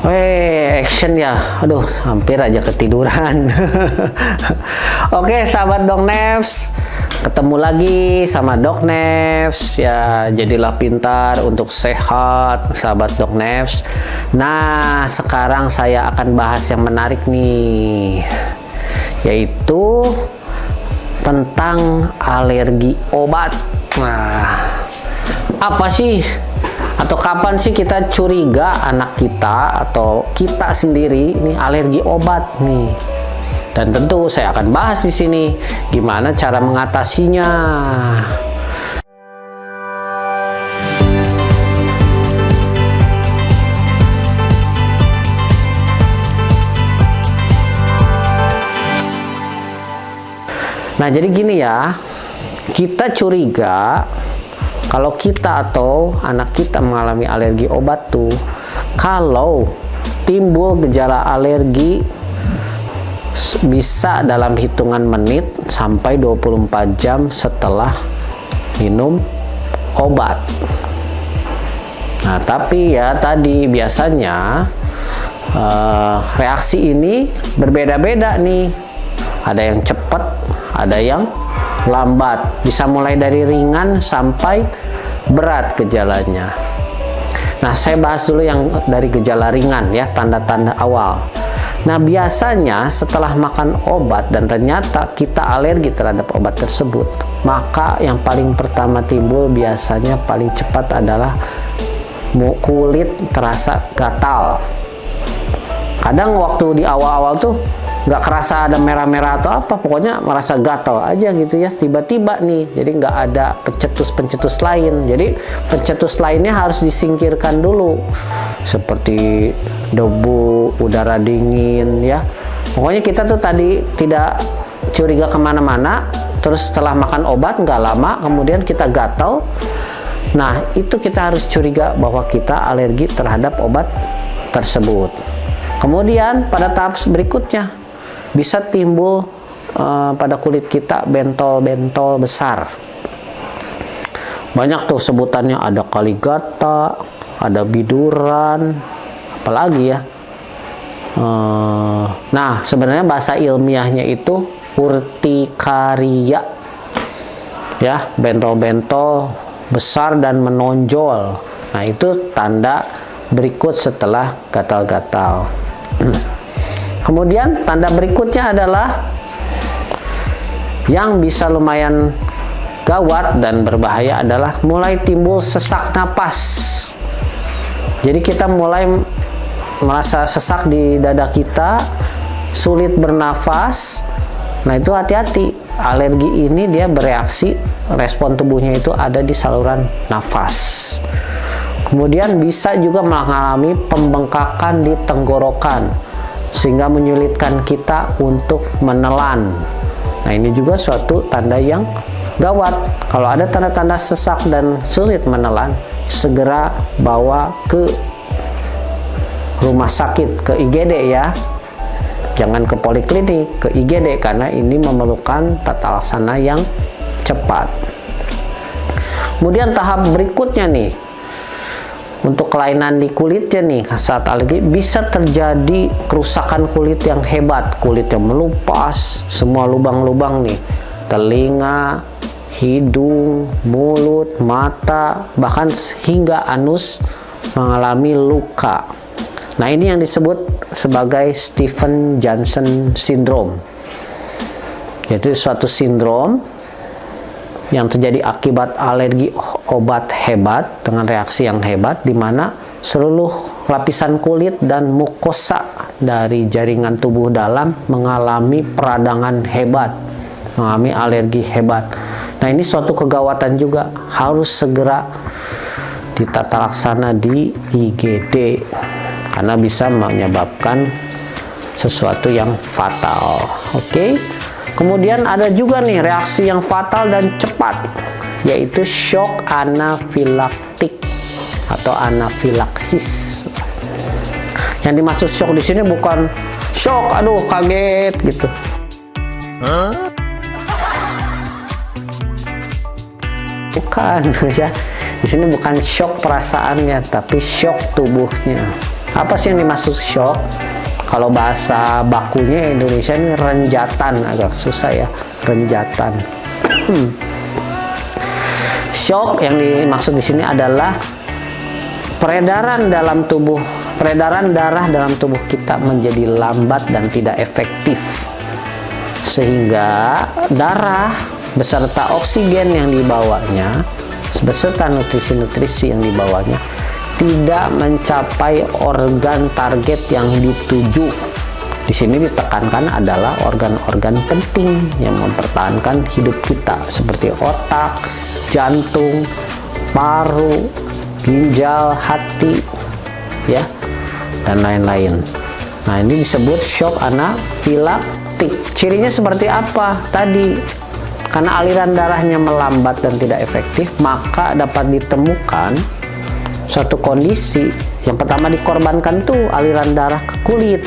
Action ya. Aduh, hampir aja ketiduran. Oke, sahabat Dok Nefs, ketemu lagi sama Dok Nefs ya. Jadilah pintar untuk sehat, sahabat Dok Nefs. Nah, sekarang saya akan bahas yang menarik nih, yaitu tentang alergi obat. Nah, apa sih atau kapan sih kita curiga anak kita atau kita sendiri ini alergi obat nih? Dan tentu saya akan bahas di sini gimana cara mengatasinya. Nah, jadi gini ya, kita curiga kalau kita atau anak kita mengalami alergi obat tuh, kalau timbul gejala alergi bisa dalam hitungan menit sampai 24 jam setelah minum obat. Nah, tapi ya tadi biasanya reaksi ini berbeda-beda nih. Ada yang cepat, ada yang lambat, bisa mulai dari ringan sampai berat gejalanya. Nah, saya bahas dulu yang dari gejala ringan ya, tanda-tanda awal. Nah, biasanya setelah makan obat dan ternyata kita alergi terhadap obat tersebut, maka yang paling pertama timbul biasanya paling cepat adalah kulit terasa gatal. Kadang waktu di awal-awal tuh nggak kerasa ada merah-merah atau apa, pokoknya merasa gatal aja gitu ya, tiba-tiba nih. Jadi nggak ada pencetus-pencetus lain, jadi pencetus lainnya harus disingkirkan dulu, seperti debu, udara dingin ya. Pokoknya kita tuh tadi tidak curiga kemana-mana, terus setelah makan obat nggak lama kemudian kita gatal. Nah, itu kita harus curiga bahwa kita alergi terhadap obat tersebut. Kemudian pada tahap berikutnya bisa timbul pada kulit kita bentol-bentol besar. Banyak tuh sebutannya, ada kaligata, ada biduran, apalagi ya. Nah, sebenarnya bahasa ilmiahnya itu urtikaria. Ya, bentol-bentol besar dan menonjol. Nah, itu tanda berikut setelah gatal-gatal. Kemudian tanda berikutnya adalah yang bisa lumayan gawat dan berbahaya adalah mulai timbul sesak napas. Jadi kita mulai merasa sesak di dada kita, sulit bernafas. Nah, itu hati-hati. Alergi ini dia bereaksi, respon tubuhnya itu ada di saluran nafas. Kemudian bisa juga mengalami pembengkakan di tenggorokan, sehingga menyulitkan kita untuk menelan. Nah, ini juga suatu tanda yang gawat. Kalau ada tanda-tanda sesak dan sulit menelan, segera bawa ke rumah sakit, ke IGD ya. Jangan ke poliklinik, ke IGD, karena ini memerlukan tata laksana yang cepat. Kemudian tahap berikutnya nih, untuk kelainan di kulitnya nih, saat alergi bisa terjadi kerusakan kulit yang hebat, kulit yang melupas, semua lubang-lubang nih, telinga, hidung, mulut, mata, bahkan hingga anus mengalami luka. Nah, ini yang disebut sebagai Stevens-Johnson syndrome, yaitu suatu sindrom yang terjadi akibat alergi obat hebat dengan reaksi yang hebat, di mana seluruh lapisan kulit dan mukosa dari jaringan tubuh dalam mengalami peradangan hebat, mengalami alergi hebat. Nah, ini suatu kegawatan juga, harus segera ditata laksana di IGD karena bisa menyebabkan sesuatu yang fatal. Oke. Kemudian ada juga nih reaksi yang fatal dan cepat, yaitu shock anafilaktik atau anafilaksis. Yang dimaksud shock di sini bukan shock, aduh kaget gitu. Bukan ya. Di sini bukan shock perasaannya, tapi shock tubuhnya. Apa sih yang dimaksud shock? Kalau bahasa bakunya Indonesia ini renjatan, agak susah ya, renjatan. Shock yang dimaksud di sini adalah peredaran darah dalam tubuh kita menjadi lambat dan tidak efektif, sehingga darah beserta oksigen yang dibawanya beserta nutrisi-nutrisi yang dibawanya tidak mencapai organ target yang dituju. Di sini ditekankan adalah organ-organ penting yang mempertahankan hidup kita seperti otak, jantung, paru, ginjal, hati, ya, dan lain-lain. Nah, ini disebut shock anafilaktik. Cirinya seperti apa? Tadi, karena aliran darahnya melambat dan tidak efektif, maka dapat ditemukan suatu kondisi. Yang pertama dikorbankan tuh aliran darah ke kulit,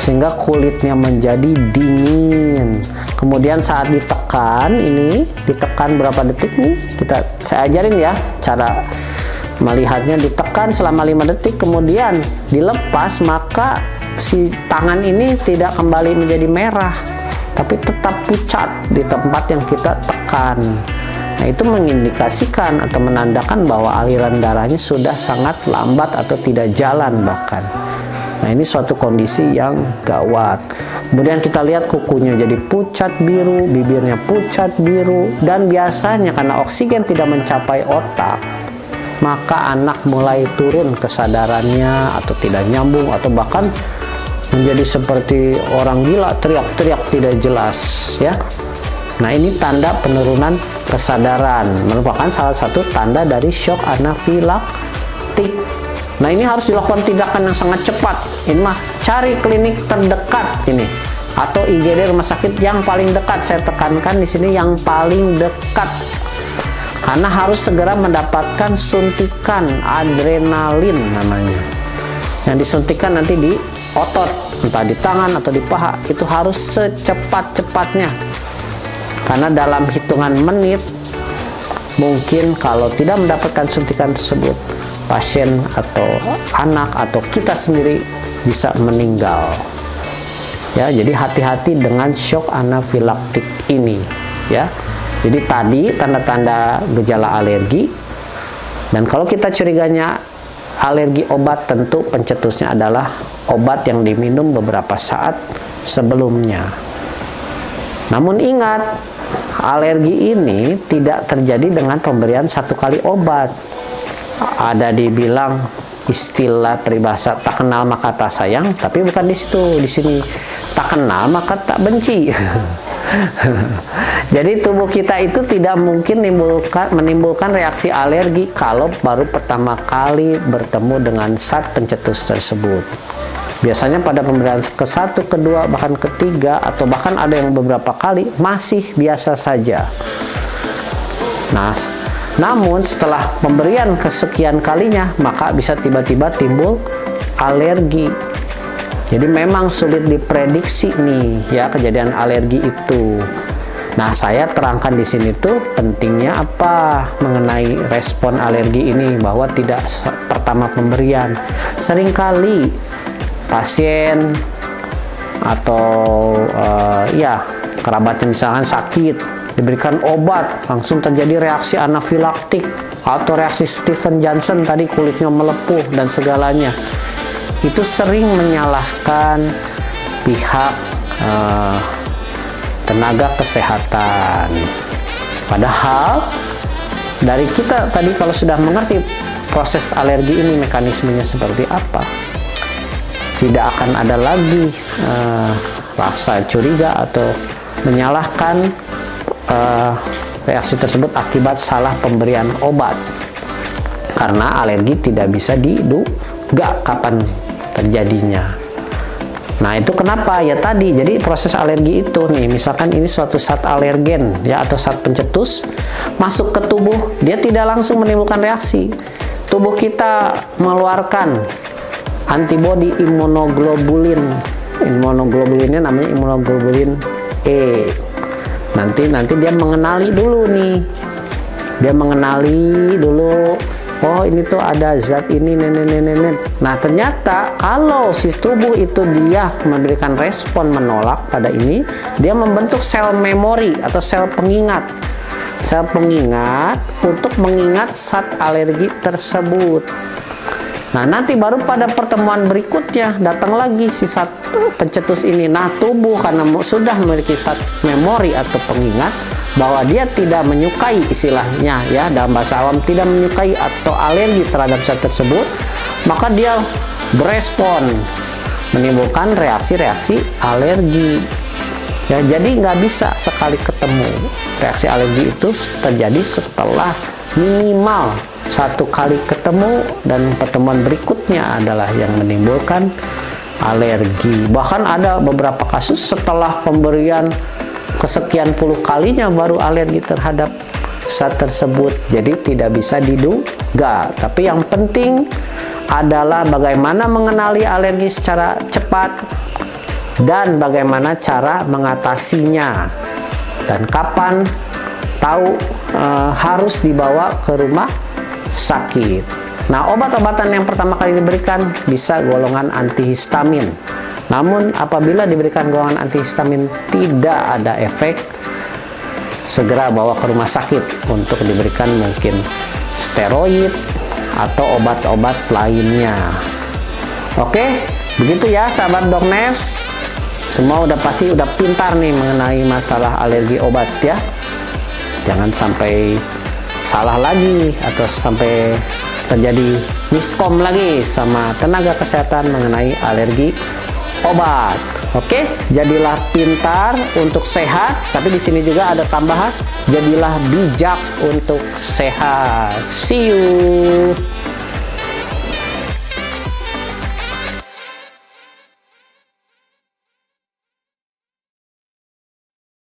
sehingga kulitnya menjadi dingin. Kemudian saat ditekan, ini ditekan berapa detik nih? Saya ajarin ya cara melihatnya. Ditekan selama 5 detik, kemudian dilepas, maka si tangan ini tidak kembali menjadi merah, tapi tetap pucat di tempat yang kita tekan. Nah, itu mengindikasikan atau menandakan bahwa aliran darahnya sudah sangat lambat atau tidak jalan bahkan. Nah, ini suatu kondisi yang gawat. Kemudian kita lihat kukunya jadi pucat biru, bibirnya pucat biru, dan biasanya karena oksigen tidak mencapai otak, maka anak mulai turun kesadarannya atau tidak nyambung, atau bahkan menjadi seperti orang gila, teriak-teriak tidak jelas, ya. Nah, ini tanda penurunan kesadaran, merupakan salah satu tanda dari shock anafilaktik. Nah, ini harus dilakukan tindakan yang sangat cepat. Ini mah cari klinik terdekat ini, atau IGD rumah sakit yang paling dekat. Saya tekankan di sini yang paling dekat, karena harus segera mendapatkan suntikan adrenalin namanya, yang disuntikan nanti di otot, entah di tangan atau di paha. Itu harus secepat-cepatnya, karena dalam hitungan menit, mungkin kalau tidak mendapatkan suntikan tersebut, pasien atau anak atau kita sendiri bisa meninggal. Ya, jadi hati-hati dengan shock anafilaktik ini, ya. Jadi tadi tanda-tanda gejala alergi, dan kalau kita curiganya alergi obat, tentu pencetusnya adalah obat yang diminum beberapa saat sebelumnya. Namun ingat, alergi ini tidak terjadi dengan pemberian satu kali obat. Ada dibilang istilah peribahasa tak kenal maka tak sayang, tapi bukan di situ. Di sini tak kenal maka tak benci. Jadi tubuh kita itu tidak mungkin menimbulkan reaksi alergi kalau baru pertama kali bertemu dengan zat pencetus tersebut. Biasanya pada pemberian ke-1, kedua, bahkan ketiga, atau bahkan ada yang beberapa kali masih biasa saja. Nah, namun setelah pemberian kesekian kalinya, maka bisa tiba-tiba timbul alergi. Jadi memang sulit diprediksi nih, ya, kejadian alergi itu. Nah, saya terangkan di sini tuh pentingnya apa mengenai respon alergi ini, bahwa tidak pertama pemberian. Seringkali pasien atau ya kerabatnya misalkan sakit, diberikan obat, langsung terjadi reaksi anafilaktik atau reaksi Steven Johnson tadi, kulitnya melepuh dan segalanya. Itu sering menyalahkan pihak tenaga kesehatan. Padahal dari kita tadi kalau sudah mengerti proses alergi ini, mekanismenya seperti apa, tidak akan ada lagi rasa curiga atau menyalahkan reaksi tersebut akibat salah pemberian obat, karena alergi tidak bisa diduga kapan terjadinya. Nah, itu kenapa ya tadi. Jadi proses alergi itu nih, misalkan ini suatu zat alergen, ya, atau zat pencetus masuk ke tubuh, dia tidak langsung menimbulkan reaksi. Tubuh kita mengeluarkan antibodi imunoglobulin. Imunoglobulinnya namanya imunoglobulin E. Nanti dia mengenali dulu nih. Dia mengenali dulu oh ini tuh ada zat ini, Nah ternyata kalau si tubuh itu dia memberikan respon menolak pada ini, dia membentuk sel memori atau sel pengingat. Sel pengingat untuk mengingat zat alergi tersebut. Nah nanti baru pada pertemuan berikutnya datang lagi si zat pencetus ini. Nah tubuh karena sudah memiliki zat memori atau pengingat bahwa dia tidak menyukai, istilahnya ya dalam bahasa awam, tidak menyukai atau alergi terhadap zat tersebut, maka dia berespon menimbulkan reaksi-reaksi alergi. Ya, jadi nggak bisa sekali ketemu. Reaksi alergi itu terjadi setelah minimal 1 kali ketemu, dan pertemuan berikutnya adalah yang menimbulkan alergi. Bahkan ada beberapa kasus setelah pemberian kesekian puluh kalinya baru alergi terhadap zat tersebut. Jadi tidak bisa diduga. Tapi yang penting adalah bagaimana mengenali alergi secara cepat dan bagaimana cara mengatasinya, dan kapan tahu harus dibawa ke rumah sakit. Nah, obat-obatan yang pertama kali diberikan bisa golongan antihistamin. Namun apabila diberikan golongan antihistamin tidak ada efek, segera bawa ke rumah sakit untuk diberikan mungkin steroid atau obat-obat lainnya. Oke, begitu ya sahabat Doknes. Semua pasti udah pintar nih mengenai masalah alergi obat ya. Jangan sampai salah lagi atau sampai terjadi miskom lagi sama tenaga kesehatan mengenai alergi obat. Oke, jadilah pintar untuk sehat, tapi di sini juga ada tambahan, jadilah bijak untuk sehat. See you.